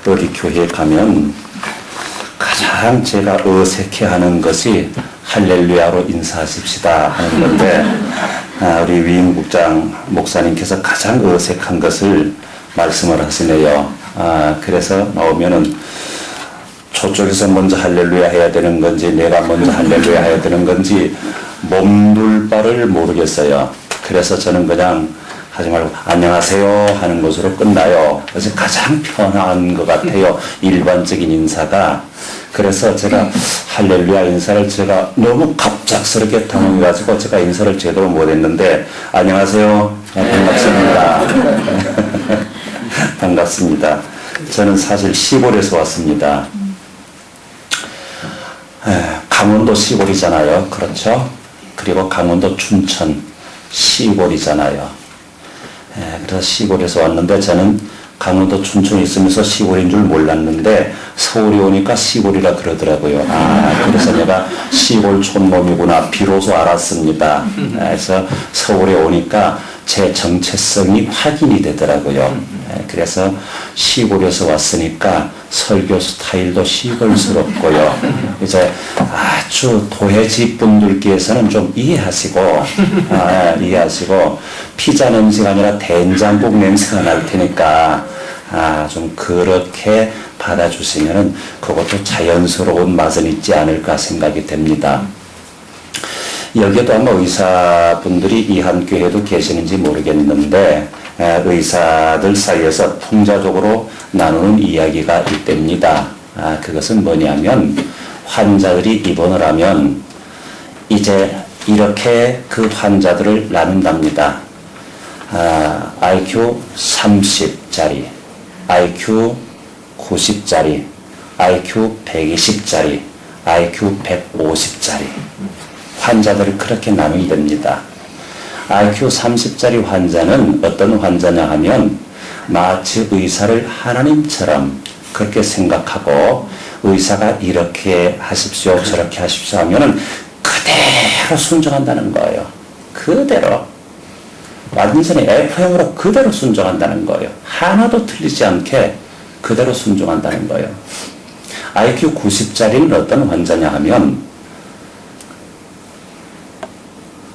어디 교회에 가면 가장 제가 어색해하는 것이 할렐루야로 인사하십시다 하는 건데 우리 위임국장 목사님께서 가장 어색한 것을 말씀을 하시네요. 그래서 나오면은 저쪽에서 먼저 할렐루야 해야 되는 건지 내가 먼저 할렐루야 해야 되는 건지 몸둘 바를 모르겠어요. 그래서 저는 그냥 하지 말고 안녕하세요 하는 것으로 끝나요. 그래서 가장 편한 것 같아요. 일반적인 인사가. 그래서 제가 할렐루야 인사를 제가 너무 갑작스럽게 당황해가지고 제가 인사를 제대로 못했는데 안녕하세요. 반갑습니다. 반갑습니다. 저는 사실 시골에서 왔습니다. 강원도 시골이잖아요. 그렇죠? 그리고 강원도 춘천 시골이잖아요. 그래서 시골에서 왔는데 저는 강원도 춘천에 있으면서 시골인 줄 몰랐는데 서울에 오니까 시골이라 그러더라고요. 그래서 내가 시골 촌놈이구나 비로소 알았습니다. 그래서 서울에 오니까 제 정체성이 확인이 되더라고요. 그래서 시골에서 왔으니까 설교 스타일도 시골스럽고요. 이제 아주 도해지 분들께서는 좀 이해하시고 피자 냄새가 아니라 된장국 냄새가 날 테니까 좀 그렇게 받아주시면은 그것도 자연스러운 맛은 있지 않을까 생각이 됩니다. 여기에도 아마 의사분들이 이 한 교회에도 계시는지 모르겠는데 의사들 사이에서 풍자적으로 나누는 이야기가 있답니다. 그것은 뭐냐면 환자들이 입원을 하면 이제 이렇게 그 환자들을 나눈답니다. IQ 30짜리, IQ 90짜리, IQ 120짜리, IQ 150짜리 환자들을 그렇게 나누면 됩니다. IQ 30짜리 환자는 어떤 환자냐 하면 마치 의사를 하나님처럼 그렇게 생각하고 의사가 이렇게 하십시오 저렇게 하십시오 하면은 그대로 순종한다는 거예요. 그대로 완전히 F형으로 그대로 순종한다는 거예요. 하나도 틀리지 않게 그대로 순종한다는 거예요. IQ 90짜리는 어떤 환자냐 하면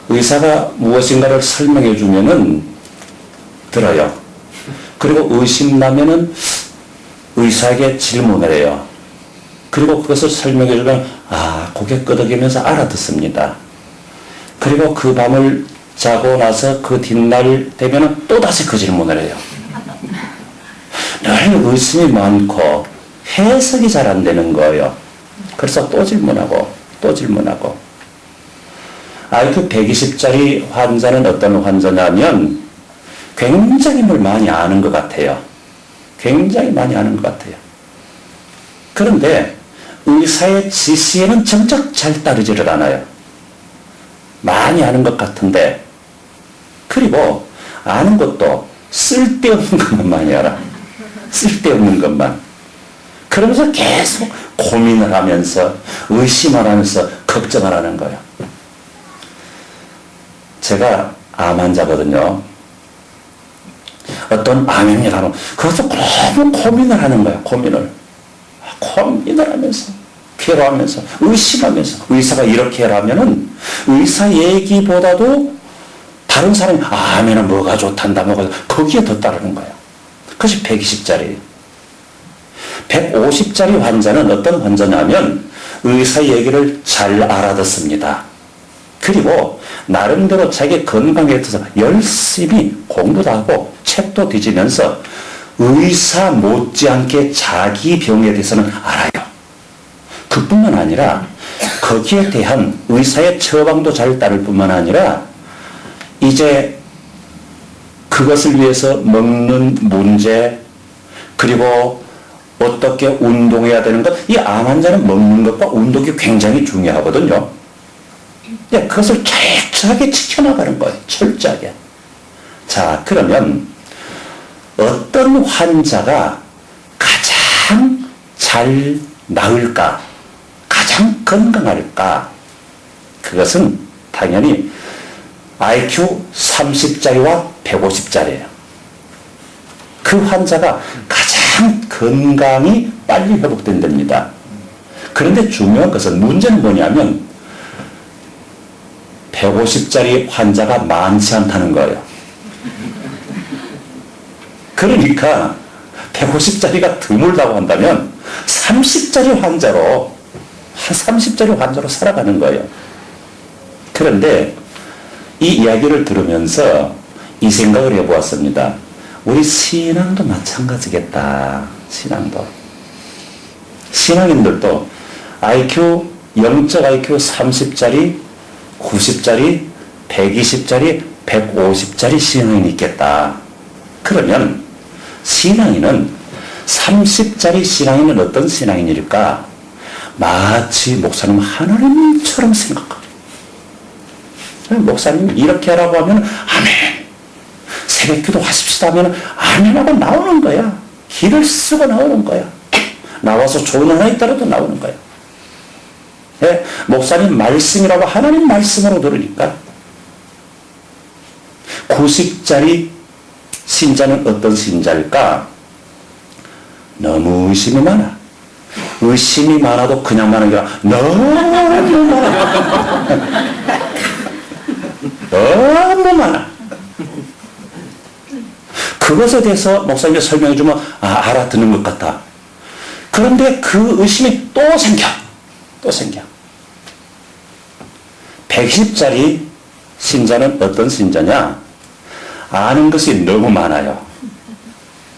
의사가 무엇인가를 설명해 주면은 들어요. 그리고 의심나면은 의사에게 질문을 해요. 그리고 그것을 설명해 주면 고개 끄덕이면서 알아듣습니다. 그리고 그 밤을 자고 나서 그 뒷날 되면은 또다시 그 질문을 해요. 늘 의심이 많고 해석이 잘 안 되는 거예요. 그래서 또 질문하고 또 질문하고 IQ 120짜리 환자는 어떤 환자냐면 굉장히 뭘 많이 아는 것 같아요. 굉장히 많이 아는 것 같아요. 그런데 의사의 지시에는 정작 잘 따르지를 않아요. 많이 아는 것 같은데 그리고 아는 것도 쓸데없는 것만 많이 알아. 쓸데없는 것만. 그러면서 계속 고민을 하면서 의심을 하면서 걱정을 하는 거예요. 제가 암 환자거든요. 어떤 암입니다 하면 그것도 너무 고민을 하는 거야. 고민을 하면서 괴로워하면서 의심하면서 의사가 이렇게 하라면은 의사 얘기보다도 다른 사람이 암에는 뭐가 좋단다 뭐가 거기에 더 따르는 거야. 그것이 120짜리 150짜리 환자는 어떤 환자냐면 의사 얘기를 잘 알아듣습니다. 그리고 나름대로 자기 건강에 대해서 열심히 공부도 하고 책도 뒤지면서 의사 못지않게 자기 병에 대해서는 알아요. 그뿐만 아니라 거기에 대한 의사의 처방도 잘 따를 뿐만 아니라 이제 그것을 위해서 먹는 문제 그리고 어떻게 운동해야 되는 것, 이 암 환자는 먹는 것과 운동이 굉장히 중요하거든요. 그것을 철저하게 지켜나가는 거예요. 철저하게. 자, 그러면 어떤 환자가 가장 잘 나을까? 가장 건강할까? 그것은 당연히 IQ 30짜리와 150짜리예요. 그 환자가 가장 가장 건강이 빨리 회복된답니다. 그런데 중요한 것은 문제는 뭐냐면 150짜리 환자가 많지 않다는 거예요. 그러니까 150짜리가 드물다고 한다면 30짜리 환자로 한 30짜리 환자로 살아가는 거예요. 그런데 이 이야기를 들으면서 이 생각을 해보았습니다. 우리 신앙도 마찬가지겠다. 신앙도. 신앙인들도 IQ, 영적 IQ 30짜리, 90짜리, 120짜리, 150짜리 신앙인이 있겠다. 그러면 신앙인은 30짜리 신앙인은 어떤 신앙인일까? 마치 목사님 하나님처럼 생각하고 목사님 이렇게 하라고 하면 아멘. 새벽기도 하십시다 하면 아멘하고 나오는 거야. 길을 쓰고 나오는 거야. 나와서 좋은 하나 있더라도 나오는 거야. 네? 목사님 말씀이라고 하나님 말씀으로 들으니까 90짜리 신자는 어떤 신자일까? 너무 의심이 많아. 의심이 많아도 그냥 많은 게 아니라 너무 많아. 너무 많아. 그것에 대해서 목사님이 설명해 주면 알아듣는 것 같다. 그런데 그 의심이 또 생겨. 또 생겨. 110짜리 신자는 어떤 신자냐? 아는 것이 너무 많아요.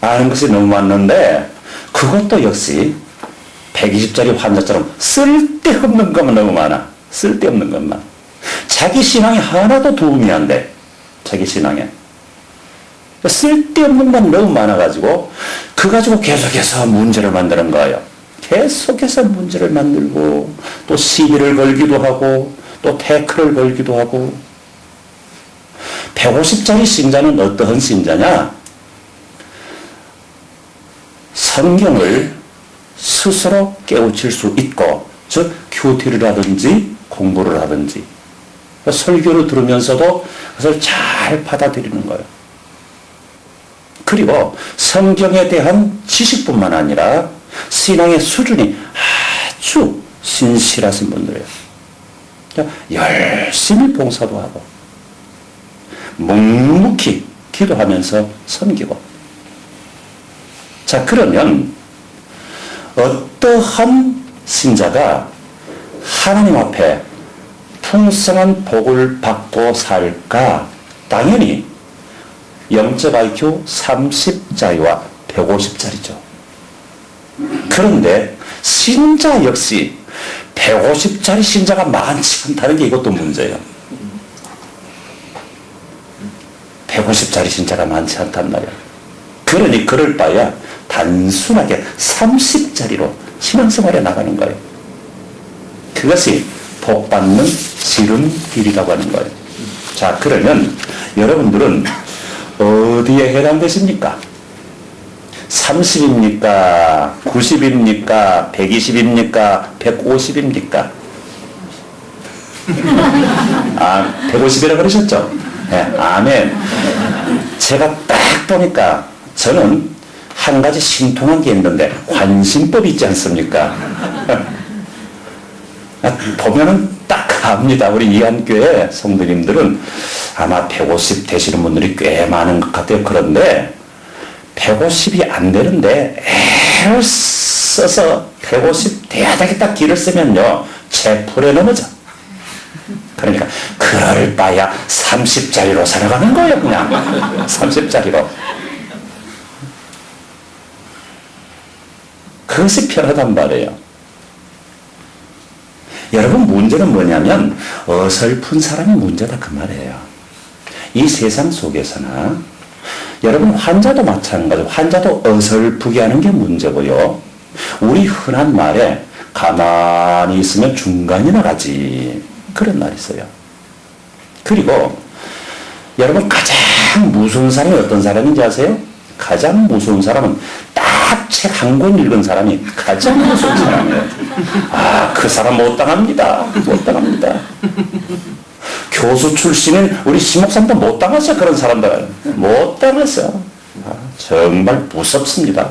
아는 것이 너무 많은데 그것도 역시 120짜리 환자처럼 쓸데없는 것만 너무 많아. 쓸데없는 것만. 자기 신앙에 하나도 도움이 안 돼. 자기 신앙에. 쓸데없는 건 너무 많아가지고 그 가지고 계속해서 문제를 만드는 거예요. 계속해서 문제를 만들고 또 시비를 걸기도 하고 또 태클을 걸기도 하고 150짜리 신자는 어떠한 신자냐? 성경을 스스로 깨우칠 수 있고 즉 큐티를 하든지 공부를 하든지 설교를 들으면서도 그것을 잘 받아들이는 거예요. 그리고 성경에 대한 지식뿐만 아니라 신앙의 수준이 아주 신실하신 분들이에요. 열심히 봉사도 하고 묵묵히 기도하면서 섬기고. 자, 그러면 어떠한 신자가 하나님 앞에 풍성한 복을 받고 살까? 당연히 영적 IQ 30짜리와 150짜리죠. 그런데 신자 역시 150짜리 신자가 많지 않다는 게 이것도 문제예요. 150짜리 신자가 많지 않단 말이야. 그러니 그럴 바야 단순하게 30짜리로 신앙생활에 나가는 거예요. 그것이 복받는 지름길이라고 하는 거예요. 자, 그러면 여러분들은 어디에 해당되십니까? 30입니까? 90입니까? 120입니까? 150입니까? 150이라고 그러셨죠? 네, 아멘. 제가 딱 보니까 저는 한 가지 신통한 게 있는데 관심법이 있지 않습니까? 보면은 딱 압니다. 우리 이한교회 성도님들은 아마 150 되시는 분들이 꽤 많은 것 같아요. 그런데 150이 안 되는데 애를 써서 150 돼야 되겠다 길을 쓰면요 채풀에 넘어져. 그러니까 그럴 바야 30짜리로 살아가는 거예요. 그냥 30짜리로. 그것이 편하단 말이에요. 여러분, 문제는 뭐냐면 어설픈 사람이 문제다 그 말이에요. 이 세상 속에서나 여러분 환자도 마찬가지고 환자도 어설프게 하는 게 문제고요. 우리 흔한 말에 가만히 있으면 중간이 나가지 그런 말이 있어요. 그리고 여러분 가장 무서운 사람이 어떤 사람인지 아세요? 가장 무서운 사람은 딱 책 한 권 읽은 사람이 가장 무서운 사람이에요. 그 사람 못 당합니다. 못 당합니다. 교수 출신인 우리 심목사님도 못 당하죠. 그런 사람들 못 당하죠. 정말 무섭습니다.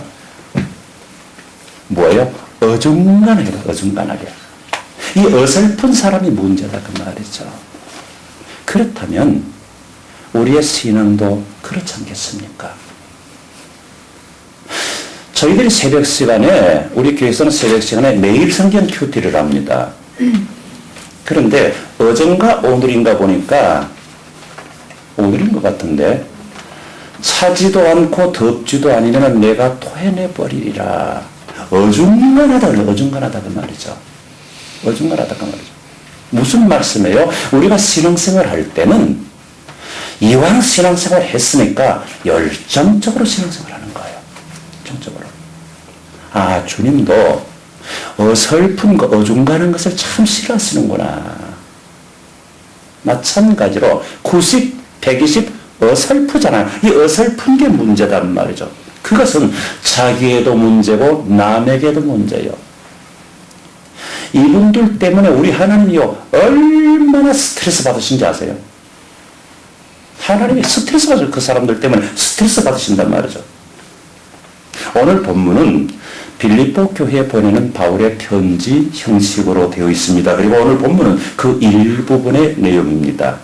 어중간하게, 어중간하게. 이 어설픈 사람이 문제다 그 말이죠. 그렇다면 우리의 신앙도 그렇지 않겠습니까? 저희들이 새벽 시간에, 우리 교회에서는 새벽 시간에 매일 성경 큐티를 합니다. 그런데 어젠가 오늘인가 보니까, 오늘인 것 같은데, 차지도 않고 덥지도 아니면 내가 토해내버리리라. 어중간하다 그 말이죠. 어중간하다 그 말이죠. 무슨 말씀이에요? 우리가 신앙생활 할 때는 이왕 신앙생활 했으니까 열정적으로 신앙생활 하는 거예요. 열정적으로. 아, 주님도 어설픈 거, 어중간한 것을 참 싫어하시는구나. 마찬가지로 90, 120 어설프잖아. 이 어설픈 게 문제단 말이죠. 그것은 자기에도 문제고 남에게도 문제예요. 이분들 때문에 우리 하나님이요 얼마나 스트레스 받으신지 아세요? 하나님이 스트레스 받으셔. 그 사람들 때문에 스트레스 받으신단 말이죠. 오늘 본문은 빌립보 교회에 보내는 바울의 편지 형식으로 되어 있습니다. 그리고 오늘 본문은 그 일부분의 내용입니다.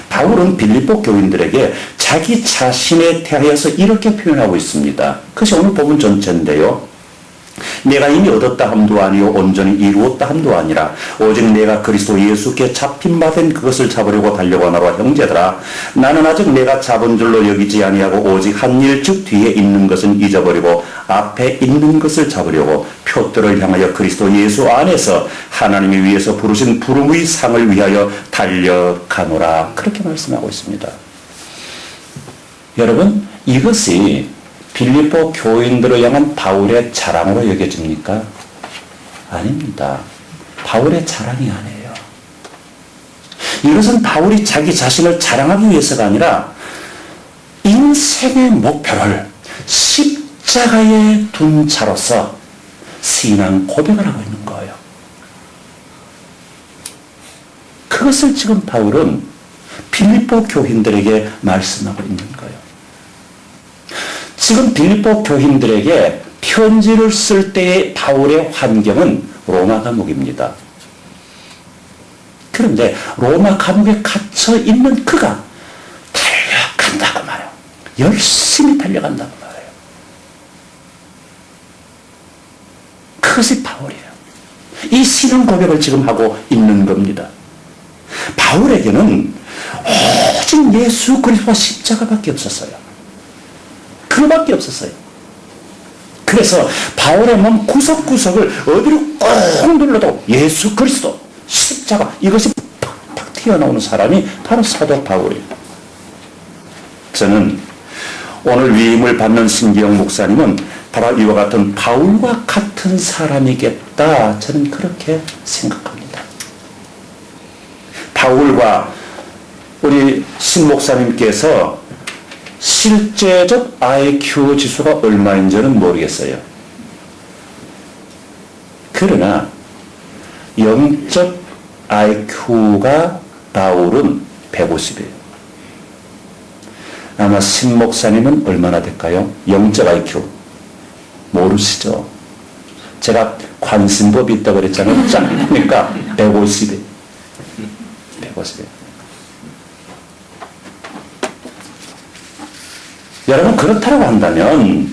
바울은 빌립보 교인들에게 자기 자신에 대하여서 이렇게 표현하고 있습니다. 그것이 오늘 본문 전체인데요. 내가 이미 얻었다 함도 아니요 온전히 이루었다 함도 아니라 오직 내가 그리스도 예수께 잡힌 바 된 그것을 잡으려고 달려가노라. 형제들아, 나는 아직 내가 잡은 줄로 여기지 아니하고 오직 한 일 즉 뒤에 있는 것은 잊어버리고 앞에 있는 것을 잡으려고 표들을 향하여 그리스도 예수 안에서 하나님이 위에서 부르신 부름의 상을 위하여 달려가노라. 그렇게 말씀하고 있습니다. 여러분, 이것이 빌립보 교인들을 향한 바울의 자랑으로 여겨집니까? 아닙니다. 바울의 자랑이 아니에요. 이것은 바울이 자기 자신을 자랑하기 위해서가 아니라 인생의 목표를 십자가에 둔 자로서 신앙 고백을 하고 있는 거예요. 그것을 지금 바울은 빌립보 교인들에게 말씀하고 있는 거예요. 지금 빌립보 교인들에게 편지를 쓸 때의 바울의 환경은 로마 감옥입니다. 그런데 로마 감옥에 갇혀 있는 그가 달려간다고 말해요. 열심히 달려간다고 말해요. 그것이 바울이에요. 이 신앙 고백을 지금 하고 있는 겁니다. 바울에게는 오직 예수 그리스도와 십자가밖에 없었어요. 그거밖에 없었어요. 그래서 바울의 몸 구석구석을 어디로 꼭 눌러도 예수 그리스도, 십자가, 이것이 팍팍 튀어나오는 사람이 바로 사도 바울이에요. 저는 오늘 위임을 받는 신기영 목사님은 바로 이와 같은 바울과 같은 사람이겠다. 저는 그렇게 생각합니다. 바울과 우리 신 목사님께서 실제적 IQ 지수가 얼마인지는 모르겠어요. 그러나 영적 IQ가 바울은 150이에요. 아마 신 목사님은 얼마나 될까요? 영적 IQ 모르시죠? 제가 관심법이 있다고 그랬잖아요. 그러니까 150이에요. 150이에요. 여러분, 그렇다고 한다면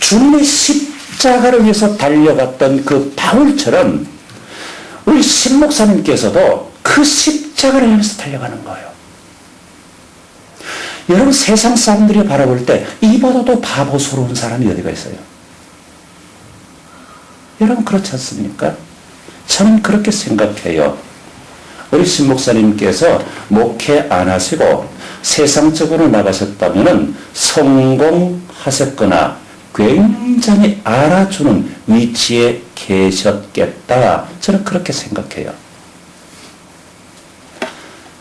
주님의 십자가를 위해서 달려갔던 그 바울처럼 우리 신 목사님께서도 그 십자가를 향해서 달려가는 거예요. 여러분, 세상 사람들이 바라볼 때 이보다도 바보스러운 사람이 어디가 있어요? 여러분, 그렇지 않습니까? 저는 그렇게 생각해요. 우리 신 목사님께서 목회 안 하시고 세상적으로 나가셨다면 성공하셨거나 굉장히 알아주는 위치에 계셨겠다. 저는 그렇게 생각해요.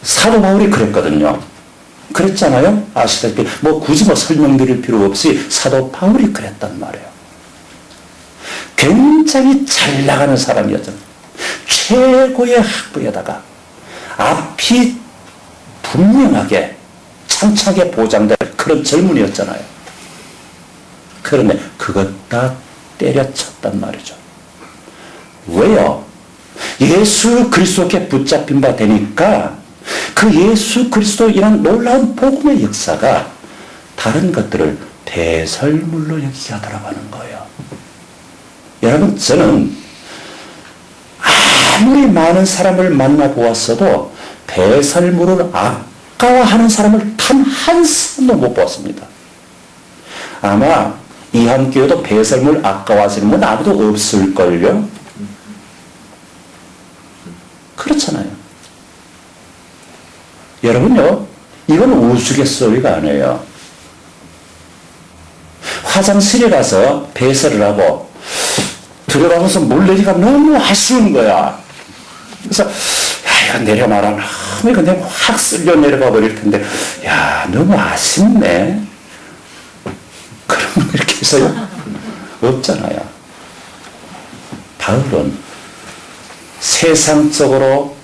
사도 바울이 그랬거든요. 그랬잖아요. 아시다시피 굳이 설명드릴 필요 없이 사도 바울이 그랬단 말이에요. 굉장히 잘 나가는 사람이었잖아요. 최고의 학부에다가 앞이 분명하게 창창하게 보장될 그런 젊은이였잖아요. 그런데 그것 다 때려쳤단 말이죠. 왜요? 예수 그리스도께 붙잡힌 바 되니까 그 예수 그리스도이란 놀라운 복음의 역사가 다른 것들을 배설물로 여기게 하더라고 하는 거예요. 여러분, 저는 아무리 많은 사람을 만나보았어도 배설물을 아까워하는 사람을 단 한 사람도 못 보았습니다. 아마 이 한교회도 배설물 아까워하시는 분 아무도 없을걸요? 그렇잖아요. 여러분요, 이건 우스갯소리가 아니에요. 화장실에 가서 배설을 하고 들어가면서 물 내리기가 너무 아쉬운 거야. 그래서 야, 이거 내려 말하면 이거 내가 확 쓸려 내려가 버릴 텐데, 야, 너무 아쉽네. 그러면 이렇게 해서요? 없잖아요. 바울은 세상적으로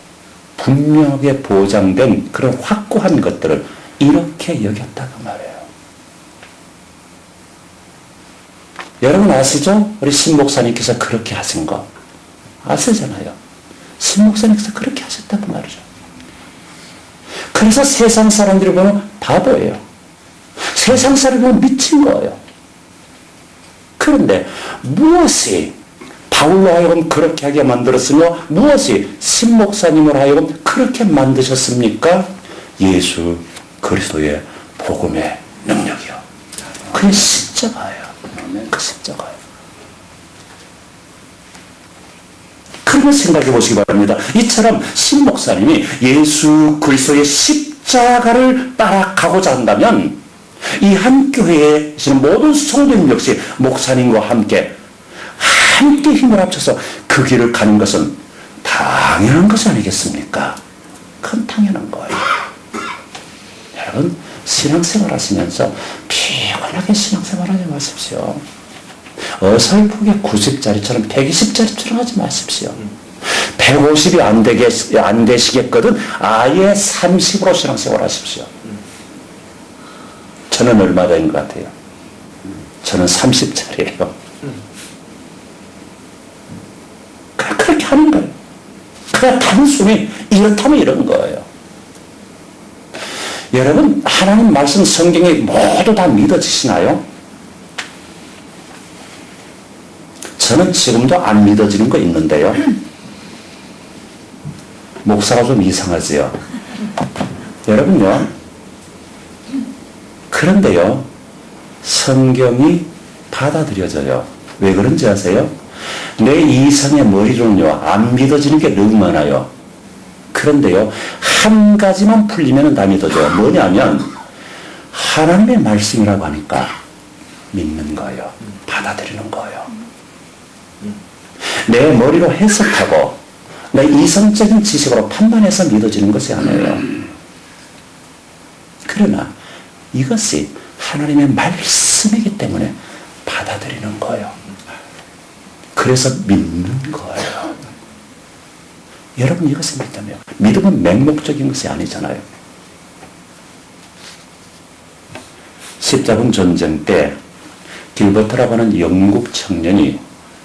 분명하게 보장된 그런 확고한 것들을 이렇게 여겼다고 말해요. 여러분 아시죠? 우리 신 목사님께서 그렇게 하신 거 아시잖아요. 신 목사님께서 그렇게 하셨다고 말이죠. 그래서 세상 사람들이 보면 바보예요. 세상 사람이 보면 미친 거예요. 그런데 무엇이 바울로 하여금 그렇게 하게 만들었으며 무엇이 신 목사님으로 하여금 그렇게 만드셨습니까? 예수 그리스도의 복음의 능력이요. 그게 십자가예요. 그 십자가예요. 그런 생각해 보시기 바랍니다. 이처럼 신 목사님이 예수 그리스도의 십자가를 따라가고자 한다면 이 한 교회에 계시는 모든 성도님 역시 목사님과 함께 힘을 합쳐서 그 길을 가는 것은 당연한 것이 아니겠습니까? 그건 당연한 거예요. 여러분, 신앙생활 하시면서 피곤하게 신앙생활 하지 마십시오. 어설프게 90짜리처럼 120짜리처럼 하지 마십시오. 150이 안 되시겠거든 아예 30으로 신앙생활 하십시오. 저는 얼마 된 것 같아요? 저는 30짜리예요. 그렇게 하는 거예요. 그냥 단순히 이렇다면 이런 거예요. 여러분, 하나님 말씀 성경이 모두 다 믿어지시나요? 저는 지금도 안 믿어지는 거 있는데요. 목사가 좀 이상하지요. 여러분요. 그런데요. 성경이 받아들여져요. 왜 그런지 아세요? 내 이성의 머리로는요. 안 믿어지는 게 너무 많아요. 그런데요. 한 가지만 풀리면 다 믿어져요. 뭐냐면 하나님의 말씀이라고 하니까 믿는 거예요. 받아들이는 거예요. 내 머리로 해석하고 내 이성적인 지식으로 판단해서 믿어지는 것이 아니에요. 그러나 이것이 하나님의 말씀이기 때문에 받아들이는 거예요. 그래서 믿는 거예요. 여러분 이것을 믿다며 믿음은 맹목적인 것이 아니잖아요. 십자군 전쟁 때 길버트라고 하는 영국 청년이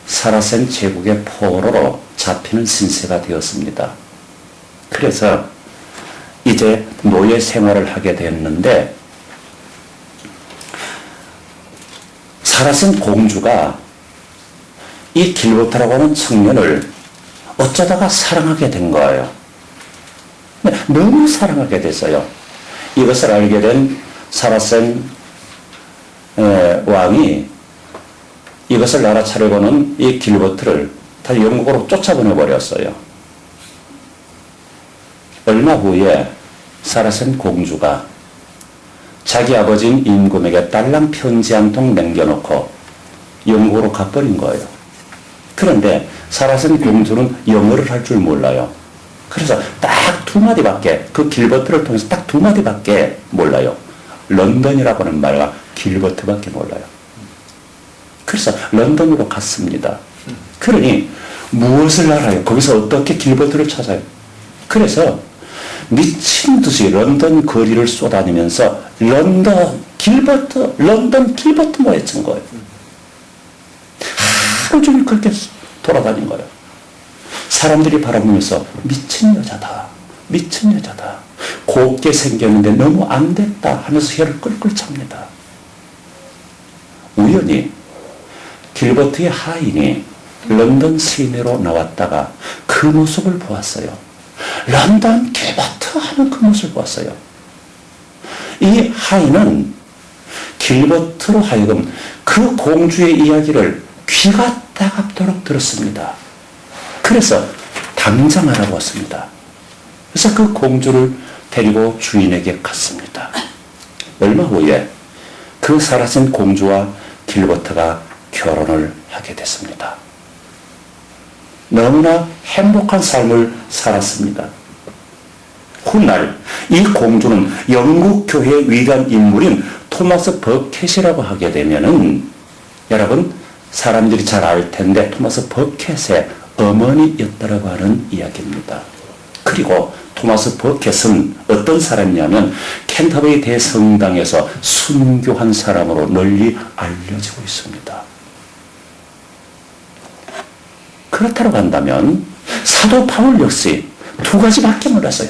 사라센 제국의 포로로 잡히는 신세가 되었습니다. 그래서 이제 노예 생활을 하게 됐는데 사라센 공주가 이 길버트라고 하는 청년을 어쩌다가 사랑하게 된 거예요. 너무 사랑하게 됐어요. 이것을 알게 된 사라센 왕이 이것을 알아차리고는 이 길버트를 다 영국으로 쫓아보내버렸어요. 얼마 후에 사라센 공주가 자기 아버지인 임금에게 딸랑 편지 한 통 남겨놓고 영국으로 가버린 거예요. 그런데 사라센 공주는 영어를 할 줄 몰라요. 그래서 딱 두 마디밖에, 그 길버트를 통해서 딱 두 마디밖에 몰라요. 런던이라고 하는 말과 길버트밖에 몰라요. 그래서 런던으로 갔습니다. 그러니 무엇을 알아요? 거기서 어떻게 길버트를 찾아요? 그래서 미친 듯이 런던 거리를 쏘다니면서 런던 길버트 뭐 했던 거예요. 하루 종일 그렇게 돌아다닌 거예요. 사람들이 바라보면서 미친 여자다. 미친 여자다. 곱게 생겼는데 너무 안 됐다 하면서 혀를 끌끌 찹니다. 우연히 길버트의 하인이 런던 시내로 나왔다가 그 모습을 보았어요. 런던 길버트 하는 그 모습을 보았어요. 이 하인은 길버트로 하여금 그 공주의 이야기를 귀가 따갑도록 들었습니다. 그래서 당장 알아보았습니다. 그래서 그 공주를 데리고 주인에게 갔습니다. 얼마 후에 그 사라진 공주와 길버트가 결혼을 하게 됐습니다. 너무나 행복한 삶을 살았습니다. 훗날 이 공주는 영국 교회의 위대한 인물인 토마스 버켓이라고 하게 되면은 여러분 사람들이 잘 알 텐데 토마스 버켓의 어머니였다라고 하는 이야기입니다. 그리고 토마스 버켓은 어떤 사람이냐면 캔터버리 대성당에서 순교한 사람으로 널리 알려지고 있습니다. 그렇다고 한다면 사도 바울 역시 두 가지밖에 몰랐어요.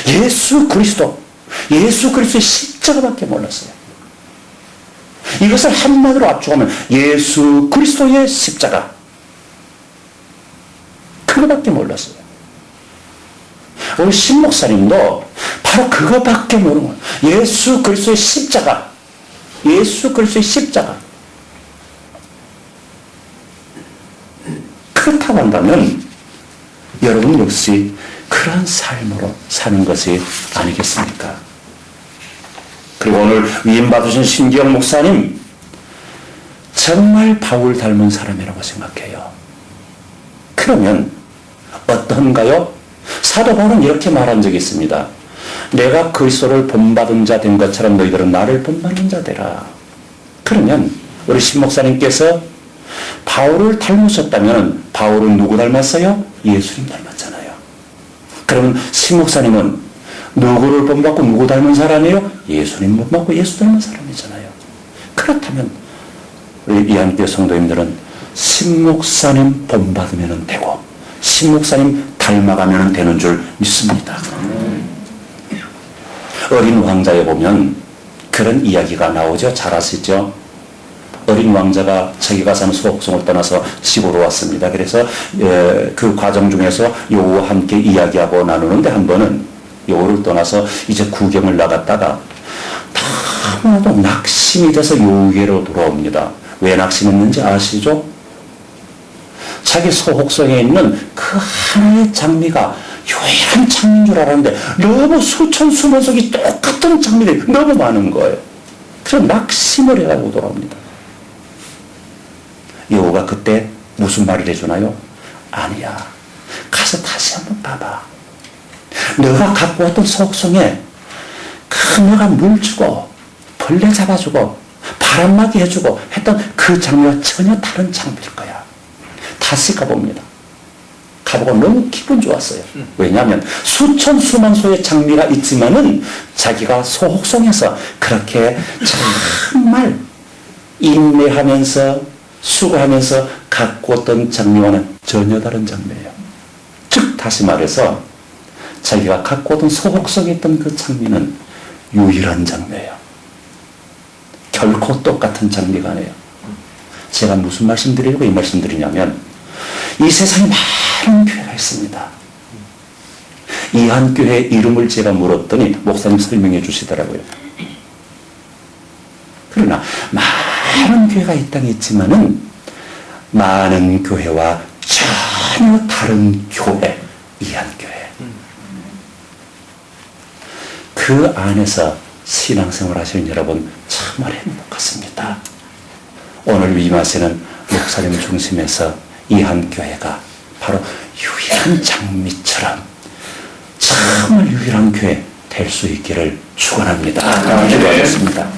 예수 그리스도의 십자가밖에 몰랐어요. 이것을 한마디로 압축하면 예수 그리스도의 십자가, 그거밖에 몰랐어요. 우리 신목사님도 바로 그거밖에 모르는 거예요. 예수 그리스도의 십자가, 예수 그리스도의 십자가. 그렇다고 한다면 여러분 역시 그러한 삶으로 사는 것이 아니겠습니까? 그리고 오늘 위임받으신 신기영 목사님 정말 바울 닮은 사람이라고 생각해요. 그러면 어떤가요? 사도 바울은 이렇게 말한 적이 있습니다. 내가 그리스도를 본받은 자 된 것처럼 너희들은 나를 본받는 자 되라. 그러면 우리 신 목사님께서 바울을 닮으셨다면 바울은 누구 닮았어요? 예수님 닮았잖아요. 그러면 신 목사님은 누구를 본받고 누구 닮은 사람이에요? 예수님 본받고 예수 닮은 사람이잖아요. 그렇다면 우리 이한교회 성도님들은 신 목사님 본받으면 되고 신 목사님 닮아가면 되는 줄 믿습니다. 어린 왕자에 보면 그런 이야기가 나오죠. 잘 아시죠? 어린 왕자가 자기가 사는 소옥성을 떠나서 집으로 왔습니다. 그래서 그 과정 중에서 여우와 함께 이야기하고 나누는데 한 번은 여우를 떠나서 이제 구경을 나갔다가 너무나도 낙심이 돼서 여우에게로 돌아옵니다. 왜 낙심했는지 아시죠? 자기 소옥성에 있는 그 하나의 장미가 유일한 장미인 줄 알았는데 너무 수천 수만 속이 똑같은 장미들이 너무 많은 거예요. 그래서 낙심을 해가지고 돌아옵니다. 여우가 그때 무슨 말을 해주나요? 아니야. 가서 다시 한번 봐봐. 너가 갖고 왔던 소옥성에 내가 물 주고 벌레 잡아주고 바람막이 해주고 했던 그 장미와 전혀 다른 장미일 거야. 다시 가봅니다. 가보고 너무 기분 좋았어요. 왜냐하면 수천 수만 소의 장미가 있지만은 자기가 소옥성에서 그렇게 정말 인내하면서 수고하면서 갖고 왔던 장미와는 전혀 다른 장미예요. 즉 다시 말해서 자기가 갖고 오던 소옥성에 있던 그 장미는 유일한 장미예요. 결코 똑같은 장미가 아니에요. 제가 무슨 말씀드리려고 이 말씀드리냐면 이 세상에 많은 교회가 있습니다. 이 한 교회 이름을 제가 물었더니 목사님 설명해 주시더라고요. 그러나 많은 교회가 이 땅에 있지만은 많은 교회와 전혀 다른 교회, 이 한 교회. 그 안에서 신앙생활 하시는 여러분 정말 행복하십니다. 오늘 위임하시는 목사님 중심에서 이 한 교회가 바로 유일한 장미처럼 정말 유일한 교회 될 수 있기를 축원합니다. 기도하겠습니다.